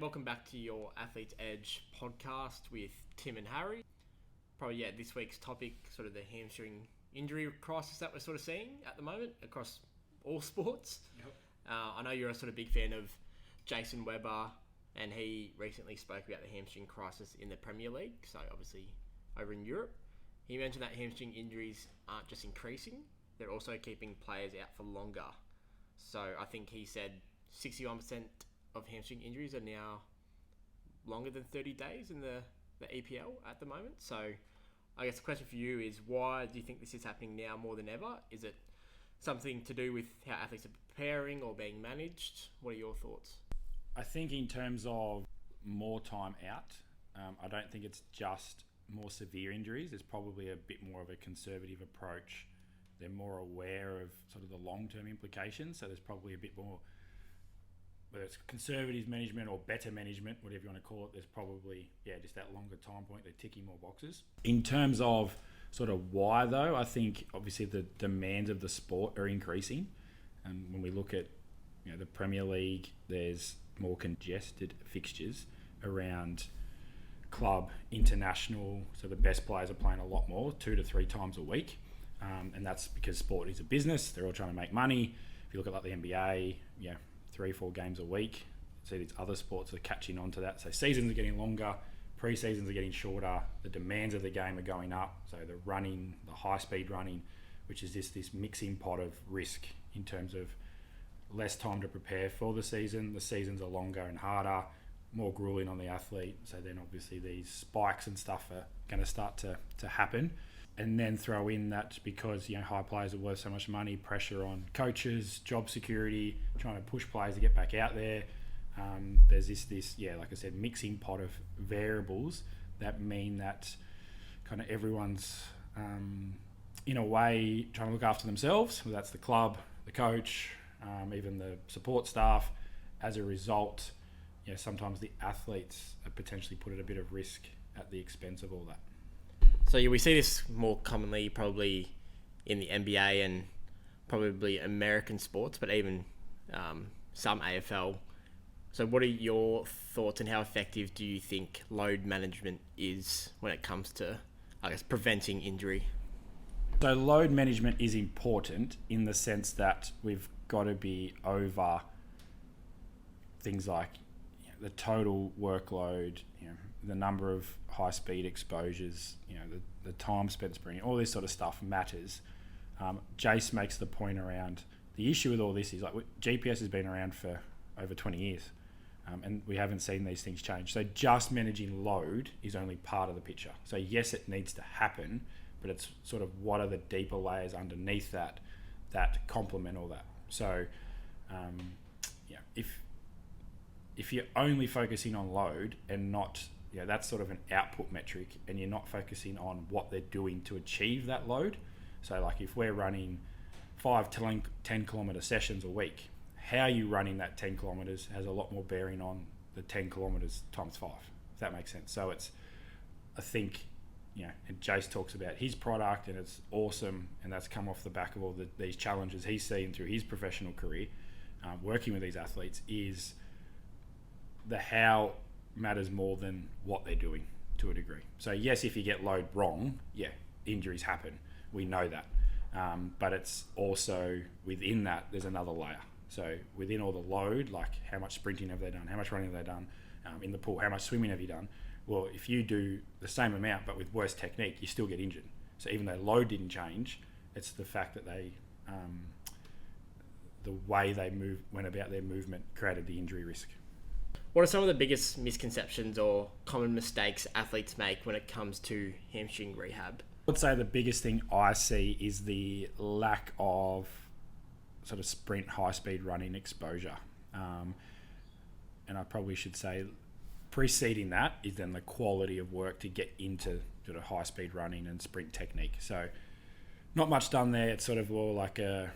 welcome back to your Athlete's Edge podcast with Tim and Harry. Probably, this week's topic, sort of the hamstring injury crisis that we're sort of seeing at the moment across all sports. Yep. I know you're a sort of big fan of Jason Weber, and he recently spoke about the hamstring crisis in the Premier League, so obviously over in Europe. He mentioned that hamstring injuries aren't just increasing, they're also keeping players out for longer. So I think he said 61% of hamstring injuries are now longer than 30 days in the EPL at the moment. So I guess the question for you is, why do you think this is happening now more than ever? Is it something to do with how athletes are preparing or being managed? What are your thoughts? I think in terms of more time out, I don't think it's just more severe injuries. There's probably a bit more of a conservative approach. They're more aware of sort of the long-term implications. So there's probably a bit more, whether it's conservative management or better management, whatever you want to call it, there's probably, just that longer time point, they're ticking more boxes. In terms of sort of why though, I think obviously the demands of the sport are increasing. And when we look at, the Premier League, there's more congested fixtures around club, international, so the best players are playing a lot more, 2 to 3 times a week. And that's because sport is a business. They're all trying to make money. If you look at like the NBA, 3-4 games a week. See these other sports are catching on to that. So seasons are getting longer, pre-seasons are getting shorter, the demands of the game are going up. So the running, the high-speed running, which is this mixing pot of risk in terms of less time to prepare for the season. The seasons are longer and harder, more grueling on the athlete. So then obviously these spikes and stuff are going to start to happen. And then throw in that because, high players are worth so much money, pressure on coaches, job security, trying to push players to get back out there. There's this, like I said, mixing pot of variables that mean that kind of everyone's, in a way, trying to look after themselves. Whether that's the club, the coach, even the support staff. As a result, sometimes the athletes are potentially put at a bit of risk at the expense of all that. So we see this more commonly probably in the NBA and probably American sports, but even some AFL. So what are your thoughts and how effective do you think load management is when it comes to, preventing injury? So load management is important in the sense that we've got to be over things like the total workload, the number of high-speed exposures, the time spent sprinting, all this sort of stuff matters. Jace makes the point around the issue with all this is GPS has been around for over 20 years and we haven't seen these things change. So just managing load is only part of the picture. So yes, it needs to happen, but it's sort of what are the deeper layers underneath that complement all that. So if you're only focusing on load and not, that's sort of an output metric, and you're not focusing on what they're doing to achieve that load. So like if we're running 5 to 10 kilometre sessions a week, how you running that 10 kilometres has a lot more bearing on the 10 kilometres times 5, if that makes sense. So it's, I think, and Jace talks about his product and it's awesome, and that's come off the back of all these challenges he's seen through his professional career, working with these athletes, is the how matters more than what they're doing to a degree. So yes, if you get load wrong, injuries happen. We know that. But it's also within that, there's another layer. So within all the load, like how much sprinting have they done? How much running have they done? In the pool, how much swimming have you done? Well, if you do the same amount but with worse technique, you still get injured. So even though load didn't change, it's the fact that they, the way they went about their movement created the injury risk. What are some of the biggest misconceptions or common mistakes athletes make when it comes to hamstring rehab? I would say the biggest thing I see is the lack of sort of sprint high-speed running exposure. And I probably should say preceding that is then the quality of work to get into sort of high-speed running and sprint technique. So not much done there. It's sort of more like a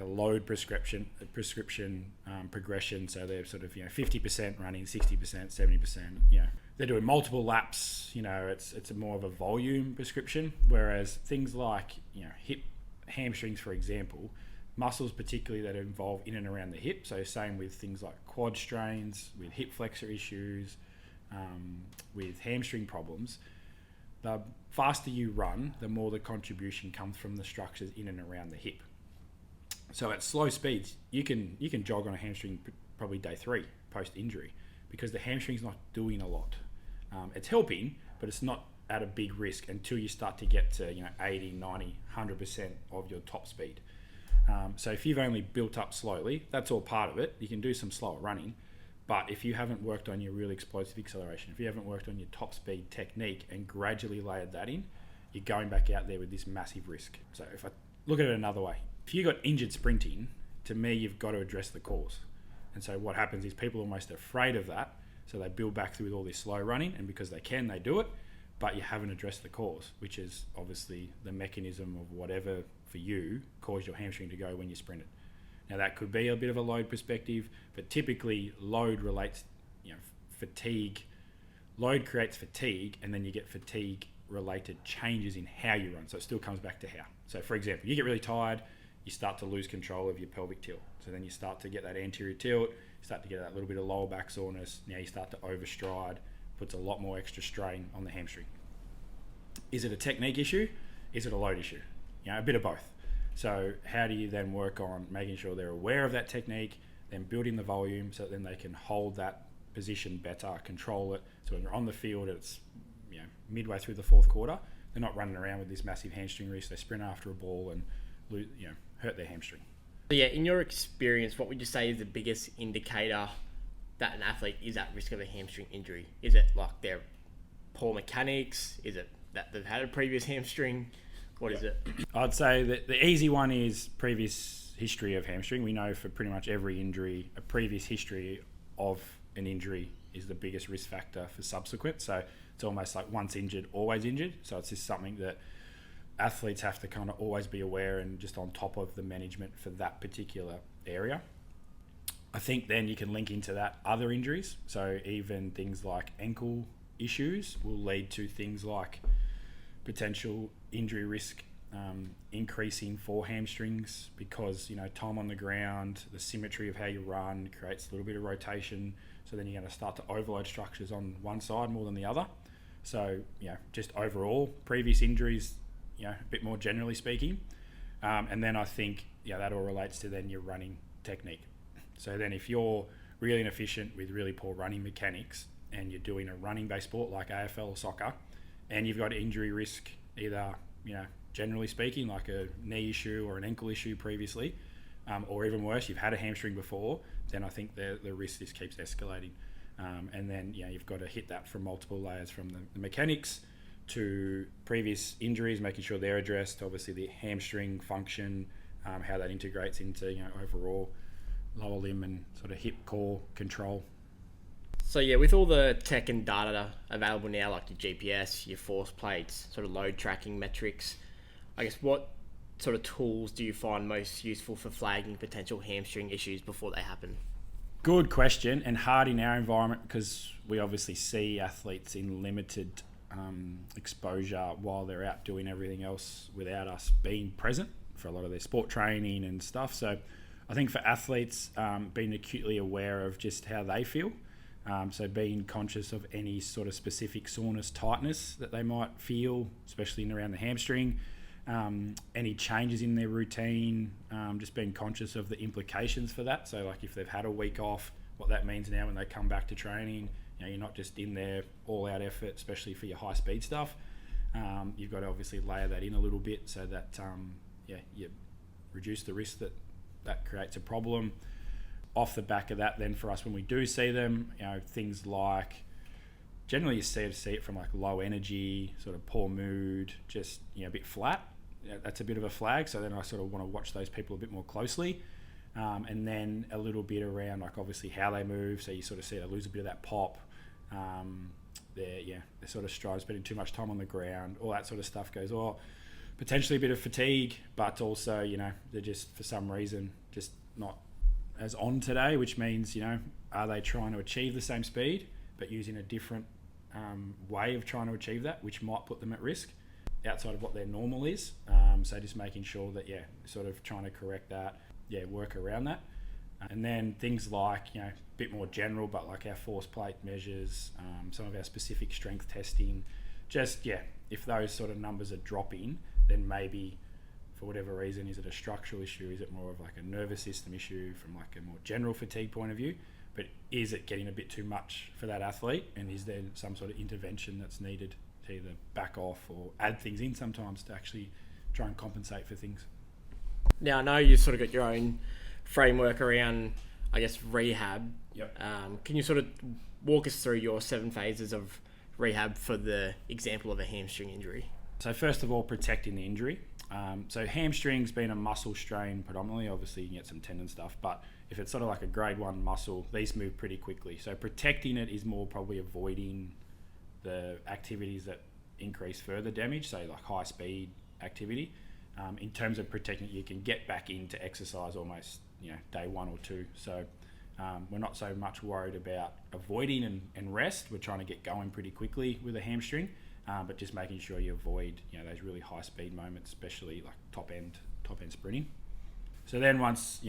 load prescription progression. So they're sort of 50% running, 60%, 70%. They're doing multiple laps. It's more of a volume prescription. Whereas things like hip hamstrings, for example, muscles particularly that involve in and around the hip. So same with things like quad strains, with hip flexor issues, with hamstring problems. The faster you run, the more the contribution comes from the structures in and around the hip. So at slow speeds, you can jog on a hamstring probably day 3 post-injury, because the hamstring's not doing a lot. It's helping, but it's not at a big risk until you start to get to 80, 90, 100% of your top speed. So if you've only built up slowly, that's all part of it. You can do some slower running, but if you haven't worked on your really explosive acceleration, if you haven't worked on your top speed technique and gradually layered that in, you're going back out there with this massive risk. So if I look at it another way, if you got injured sprinting, to me, you've got to address the cause. And so what happens is people are almost afraid of that, so they build back through with all this slow running, and because they can, they do it, but you haven't addressed the cause, which is obviously the mechanism of whatever for you caused your hamstring to go when you sprinted. Now that could be a bit of a load perspective, but typically load relates, fatigue. Load creates fatigue, and then you get fatigue related changes in how you run. So it still comes back to how. So for example, you get really tired, you start to lose control of your pelvic tilt. So then you start to get that anterior tilt, you start to get that little bit of lower back soreness. Now you start to overstride, puts a lot more extra strain on the hamstring. Is it a technique issue? Is it a load issue? A bit of both. So how do you then work on making sure they're aware of that technique, then building the volume so that then they can hold that position better, control it. So when you're on the field, it's midway through the fourth quarter, they're not running around with this massive hamstring risk. They sprint after a ball and hurt their hamstring. So yeah, in your experience, what would you say is the biggest indicator that an athlete is at risk of a hamstring injury? Is it like their poor mechanics? Is it that they've had a previous hamstring? What is it? I'd say that the easy one is previous history of hamstring. We know for pretty much every injury, a previous history of an injury is the biggest risk factor for subsequent. So it's almost like once injured, always injured. So it's just something that athletes have to kind of always be aware and just on top of the management for that particular area. I think then you can link into that other injuries. So even things like ankle issues will lead to things like potential injury risk increasing for hamstrings, because time on the ground, the symmetry of how you run creates a little bit of rotation, so then you're going to start to overload structures on one side more than the other. So just overall previous injuries, a bit more generally speaking, and then I think that all relates to then your running technique. So then if you're really inefficient with really poor running mechanics and you're doing a running based sport like AFL or soccer, and you've got injury risk, either generally speaking like a knee issue or an ankle issue previously, or even worse, you've had a hamstring before, then I think the risk just keeps escalating. And then you've got to hit that from multiple layers, from the mechanics to previous injuries, making sure they're addressed, obviously the hamstring function, how that integrates into overall lower limb and sort of hip core control. So yeah, with all the tech and data available now, like your GPS, your force plates, sort of load tracking metrics, I guess what sort of tools do you find most useful for flagging potential hamstring issues before they happen? Good question, and hard in our environment because we obviously see athletes in limited exposure while they're out doing everything else without us being present for a lot of their sport training and stuff. So I think for athletes, being acutely aware of just how they feel. So being conscious of any sort of specific soreness, tightness that they might feel, especially in around the hamstring, any changes in their routine, just being conscious of the implications for that. So like if they've had a week off, what that means now when they come back to training, you're not just in there all out effort, especially for your high speed stuff. You've got to obviously layer that in a little bit so that you reduce the risk that creates a problem. Off the back of that, then for us when we do see them, things like generally you see it from like low energy, sort of poor mood, just a bit flat. That's a bit of a flag. So then I sort of want to watch those people a bit more closely, and then a little bit around like obviously how they move. So you sort of see they lose a bit of that pop. They're sort of stride, spending too much time on the ground. All that sort of stuff goes. Potentially a bit of fatigue, but also they're just for some reason just not as on today, which means are they trying to achieve the same speed but using a different way of trying to achieve that, which might put them at risk outside of what their normal is. So just making sure that sort of trying to correct that. work around that. And then things like, a bit more general, but like our force plate measures, some of our specific strength testing, if those sort of numbers are dropping, then maybe for whatever reason, is it a structural issue? Is it more of like a nervous system issue from like a more general fatigue point of view? But is it getting a bit too much for that athlete? And is there some sort of intervention that's needed to either back off or add things in sometimes to actually try and compensate for things? Now, I know you sort of got your own framework around, I guess, rehab. Yep. Can you sort of walk us through your 7 phases of rehab for the example of a hamstring injury? So first of all, protecting the injury. So hamstring's been a muscle strain predominantly. Obviously, you can get some tendon stuff, but if it's sort of like a grade 1 muscle, these move pretty quickly. So protecting it is more probably avoiding the activities that increase further damage, so like high speed activity. In terms of protecting it, you can get back into exercise almost day 1 or 2. So we're not so much worried about avoiding and rest. We're trying to get going pretty quickly with a hamstring. But just making sure you avoid those really high speed moments, especially like top end sprinting. So then once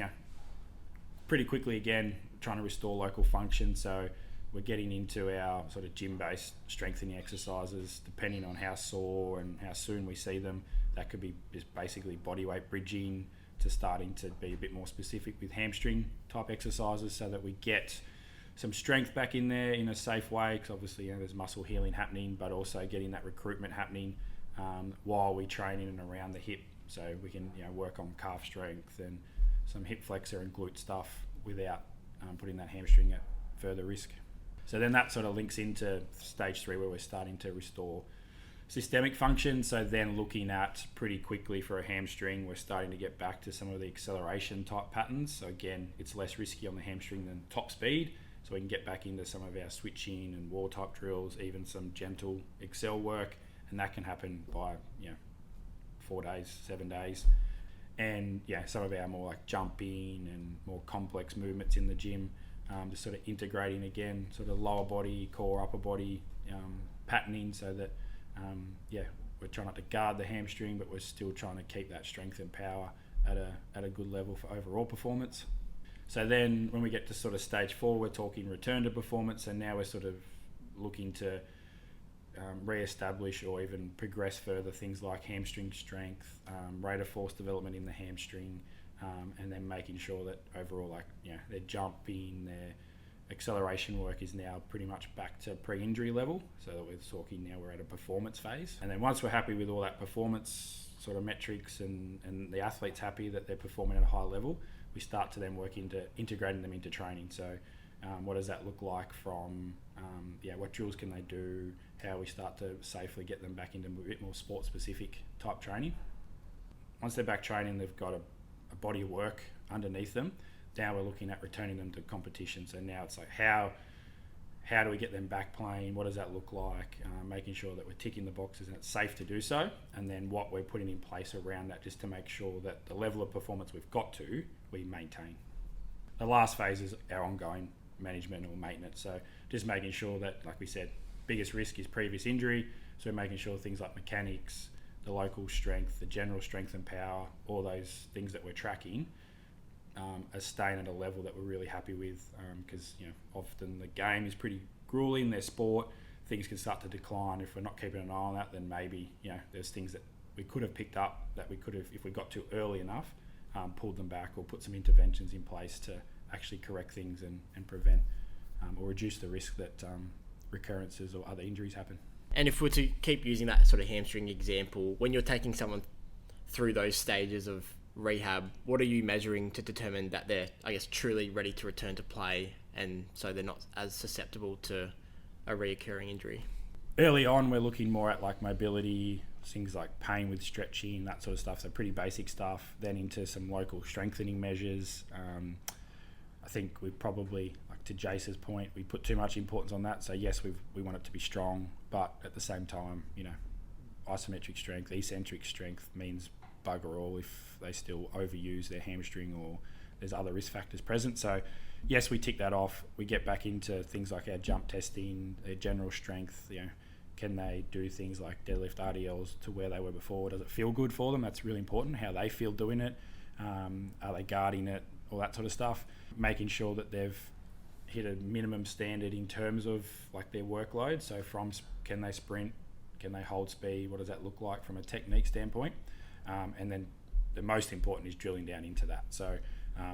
pretty quickly again trying to restore local function. So we're getting into our sort of gym based strengthening exercises depending on how sore and how soon we see them. That could be just basically body weight bridging to starting to be a bit more specific with hamstring type exercises so that we get some strength back in there in a safe way, because obviously there's muscle healing happening, but also getting that recruitment happening while we train in and around the hip, so we can work on calf strength and some hip flexor and glute stuff without putting that hamstring at further risk. So then that sort of links into stage 3 where we're starting to restore systemic function. So then looking at pretty quickly for a hamstring, we're starting to get back to some of the acceleration type patterns. So again, it's less risky on the hamstring than top speed. So we can get back into some of our switching and wall type drills, even some gentle excel work, and that can happen by 4 days, 7 days. And some of our more like jumping and more complex movements in the gym, just sort of integrating again, sort of lower body, core, upper body patterning, so that we're trying not to guard the hamstring, but we're still trying to keep that strength and power at a good level for overall performance. So then when we get to sort of stage 4, we're talking return to performance, and now we're sort of looking to re-establish or even progress further things like hamstring strength, rate of force development in the hamstring, and then making sure that overall their jumping, their acceleration work is now pretty much back to pre-injury level, so that we're talking now we're at a performance phase. And then once we're happy with all that performance sort of metrics and the athlete's happy that they're performing at a high level, we start to then work into integrating them into training. So what does that look like from, what drills can they do, how we start to safely get them back into a bit more sport-specific type training. Once they're back training, they've got a body of work underneath them. Now we're looking at returning them to competition. So now it's like, how do we get them back playing? What does that look like? Making sure that we're ticking the boxes and it's safe to do so. And then what we're putting in place around that just to make sure that the level of performance we've got to, we maintain. The last phase is our ongoing management or maintenance. So just making sure that, like we said, biggest risk is previous injury. So we're making sure things like mechanics, the local strength, the general strength and power, all those things that we're tracking are staying at a level that we're really happy with, because often the game is pretty grueling, their sport, things can start to decline. If we're not keeping an eye on that, then maybe there's things that we could have picked up that we could have, if we got to early enough, pulled them back or put some interventions in place to actually correct things and prevent or reduce the risk that recurrences or other injuries happen. And if we're to keep using that sort of hamstring example, when you're taking someone through those stages of rehab, what are you measuring to determine that they're, I guess, truly ready to return to play, and so they're not as susceptible to a reoccurring injury? Early on, we're looking more at like mobility, things like pain with stretching, that sort of stuff, so pretty basic stuff. Then into some local strengthening measures. I think we probably, like to Jace's point, we put too much importance on that. So yes, we want it to be strong, but at the same time, isometric strength, eccentric strength means bugger all if they still overuse their hamstring or there's other risk factors present. So yes, we tick that off. We get back into things like our jump testing, their general strength. Can they do things like deadlift RDLs to where they were before? Does it feel good for them? That's really important, how they feel doing it. Are they guarding it? All that sort of stuff. Making sure that they've hit a minimum standard in terms of like their workload. So from can they sprint? Can they hold speed? What does that look like from a technique standpoint? And then the most important is drilling down into that. So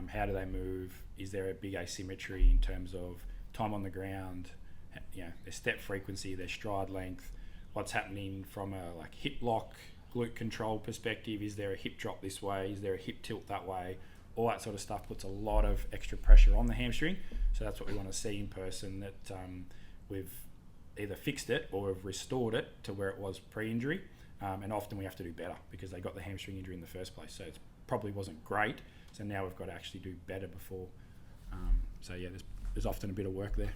how do they move? Is there a big asymmetry in terms of time on the ground, their step frequency, their stride length, what's happening from a like hip lock, glute control perspective? Is there a hip drop this way? Is there a hip tilt that way? All that sort of stuff puts a lot of extra pressure on the hamstring. So that's what we want to see in person, that we've either fixed it or we've restored it to where it was pre-injury. And often we have to do better because they got the hamstring injury in the first place. So it probably wasn't great. So now we've got to actually do better before. There's often a bit of work there.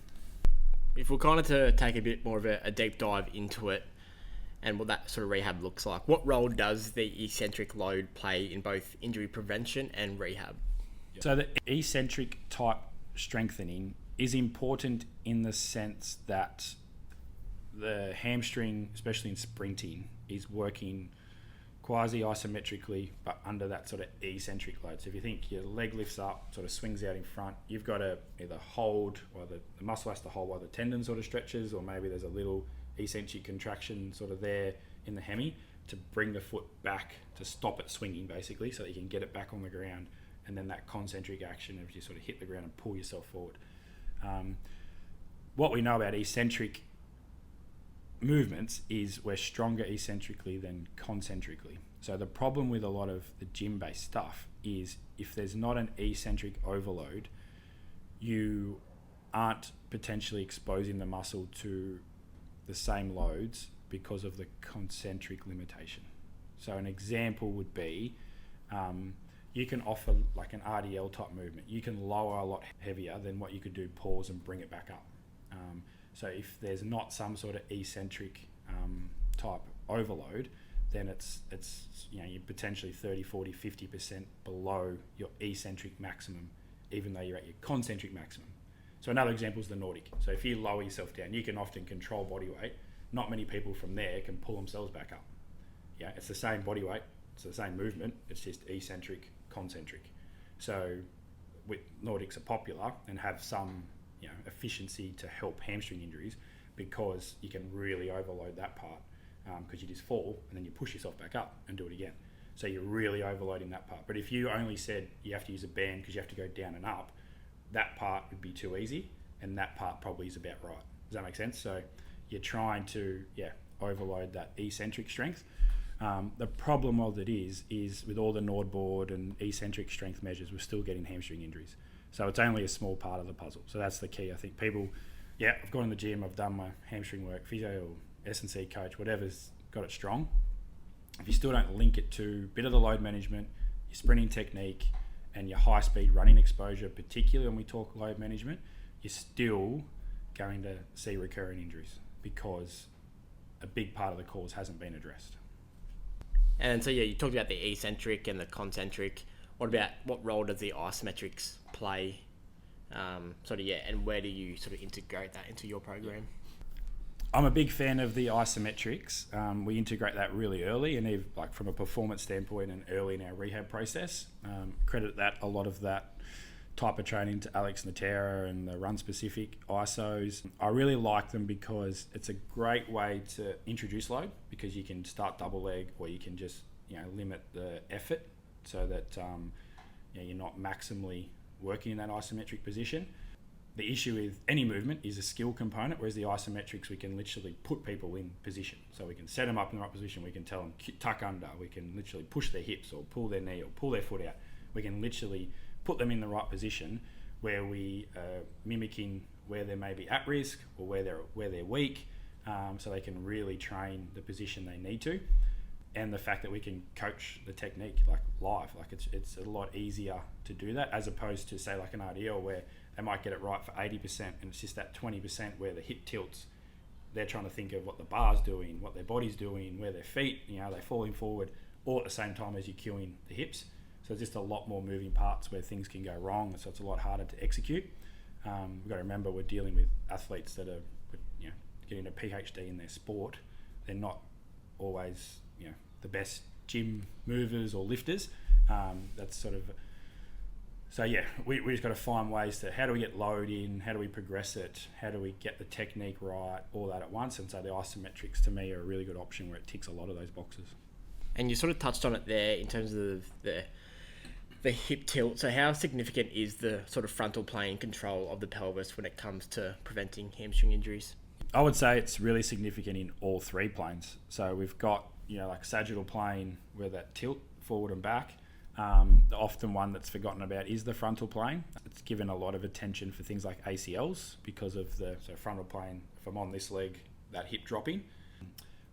If we're kind of to take a bit more of a deep dive into it and what that sort of rehab looks like, what role does the eccentric load play in both injury prevention and rehab? So the eccentric type strengthening is important in the sense that the hamstring, especially in sprinting, is working quasi-isometrically but under that sort of eccentric load. So if you think your leg lifts up, sort of swings out in front, you've got to either hold, or the muscle has to hold while the tendon sort of stretches, or maybe there's a little eccentric contraction sort of there in the hemi to bring the foot back to stop it swinging, basically, so that you can get it back on the ground. And then that concentric action of you sort of hit the ground and pull yourself forward. What we know about eccentric movements is we're stronger eccentrically than concentrically. So the problem with a lot of the gym-based stuff is if there's not an eccentric overload, you aren't potentially exposing the muscle to the same loads because of the concentric limitation. So an example would be you can offer like an RDL type movement. You can lower a lot heavier than what you could do pause and bring it back up. So if there's not some sort of eccentric type overload, then it's you're potentially 30, 40, 50% below your eccentric maximum, even though you're at your concentric maximum. So another example is the Nordic. So if you lower yourself down, you can often control body weight. Not many people from there can pull themselves back up. Yeah, it's the same body weight, it's the same movement, it's just eccentric, concentric. So with Nordics are popular and have some efficiency to help hamstring injuries because you can really overload that part because you just fall and then you push yourself back up and do it again. So you're really overloading that part. But if you only said you have to use a band because you have to go down and up, that part would be too easy and that part probably is about right. Does that make sense? So you're trying to overload that eccentric strength. The problem of it is with all the Nord board and eccentric strength measures, we're still getting hamstring injuries. So it's only a small part of the puzzle. So that's the key. I think people, I've gone in the gym, I've done my hamstring work, physio or S&C coach, whatever's got it strong. If you still don't link it to a bit of the load management, your sprinting technique, and your high speed running exposure, particularly when we talk load management, you're still going to see recurring injuries because a big part of the cause hasn't been addressed. And so you talked about the eccentric and the concentric. What role does the isometrics play? And where do you sort of integrate that into your program? I'm a big fan of the isometrics. We integrate that really early, and like from a performance standpoint, and early in our rehab process. Credit that a lot of that type of training to Alex Natera and the run specific ISOs. I really like them because it's a great way to introduce load because you can start double leg or you can just limit the effort so that you're not maximally working in that isometric position. The issue with any movement is a skill component, whereas the isometrics, we can literally put people in position. So we can set them up in the right position, we can tell them tuck under, we can literally push their hips or pull their knee or pull their foot out. We can literally put them in the right position where we are mimicking where they may be at risk or where they're weak, so they can really train the position they need to. And the fact that we can coach the technique like live, like it's a lot easier to do that as opposed to say like an RDL where they might get it right for 80% and it's just that 20% where the hip tilts. They're trying to think of what the bar's doing, what their body's doing, where their feet, they're falling forward, all at the same time as you're cueing the hips. So there's just a lot more moving parts where things can go wrong, so it's a lot harder to execute. We've got to remember we're dealing with athletes that are getting a PhD in their sport. They're not always the best gym movers or lifters, That's sort of... So yeah, we just got to find ways to, how do we get load in, how do we progress it, how do we get the technique right, all that at once. And so the isometrics to me are a really good option where it ticks a lot of those boxes. And you sort of touched on it there in terms of the hip tilt. So how significant is the sort of frontal plane control of the pelvis when it comes to preventing hamstring injuries? I would say it's really significant in all three planes. So we've got, like sagittal plane where that tilt forward and back. The often one that's forgotten about is the frontal plane. It's given a lot of attention for things like ACLs because of the frontal plane. If I'm on this leg, that hip dropping.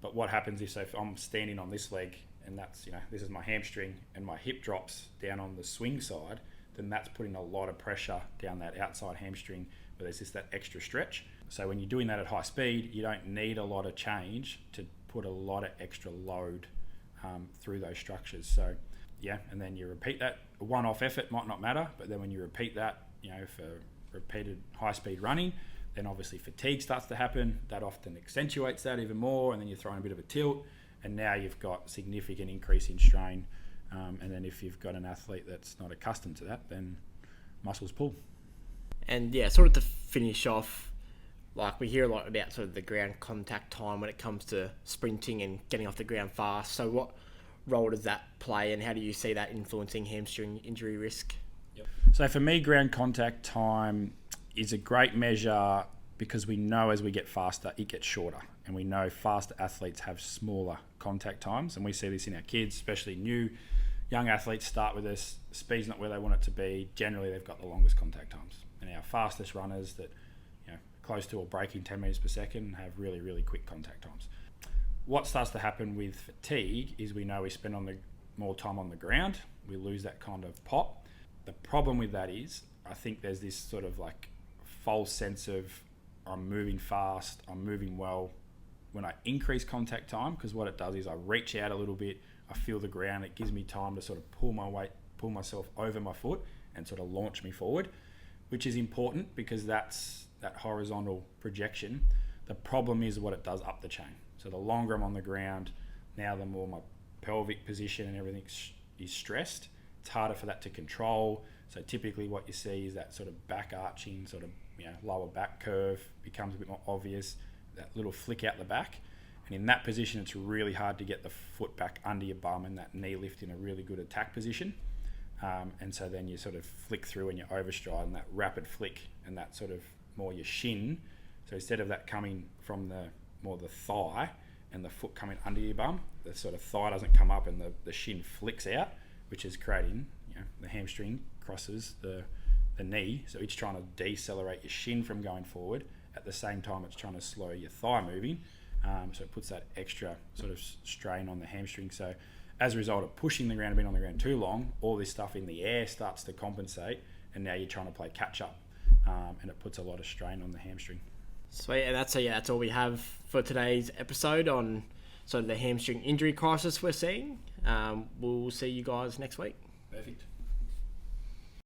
But what happens if I'm standing on this leg and that's, this is my hamstring and my hip drops down on the swing side, then that's putting a lot of pressure down that outside hamstring where there's just that extra stretch. So when you're doing that at high speed, you don't need a lot of change to put a lot of extra load through those structures. So yeah, and then you repeat that. A one-off effort might not matter, but then when you repeat that, for repeated high-speed running, then obviously fatigue starts to happen. That often accentuates that even more, and then you're throwing a bit of a tilt, and now you've got significant increase in strain. And then if you've got an athlete that's not accustomed to that, then muscles pull. And yeah, sort of to finish off, like we hear a lot about sort of the ground contact time when it comes to sprinting and getting off the ground fast. So what role does that play, and how do you see that influencing hamstring injury risk? Yep. So for me, ground contact time is a great measure because we know as we get faster, it gets shorter. And we know faster athletes have smaller contact times. And we see this in our kids, especially young athletes start with us. Speed's not where they want it to be. Generally, they've got the longest contact times. And our fastest runners that, close to or breaking 10 meters per second have really, really quick contact times. What starts to happen with fatigue is we know we spend more time on the ground. We lose that kind of pop. The problem with that is I think there's this sort of like false sense of I'm moving fast, I'm moving well when I increase contact time, because what it does is I reach out a little bit, I feel the ground, it gives me time to sort of pull myself over my foot and sort of launch me forward, which is important because that's that horizontal projection. The problem is what it does up the chain. So the longer I'm on the ground, now the more my pelvic position and everything is stressed. It's harder for that to control. So typically what you see is that sort of back arching, sort of lower back curve becomes a bit more obvious, that little flick out the back. And in that position, it's really hard to get the foot back under your bum and that knee lift in a really good attack position. And so then you sort of flick through and you overstride, and that rapid flick and that sort of more your shin. So instead of that coming from the thigh and the foot coming under your bum, the sort of thigh doesn't come up and the shin flicks out, which is creating, the hamstring crosses the knee. So it's trying to decelerate your shin from going forward. At the same time, it's trying to slow your thigh moving. So it puts that extra sort of strain on the hamstring. So as a result of pushing the ground and being on the ground too long, all this stuff in the air starts to compensate, and now you're trying to play catch up, and it puts a lot of strain on the hamstring. Sweet, and that's all we have for today's episode on sort of the hamstring injury crisis we're seeing. We'll see you guys next week. Perfect.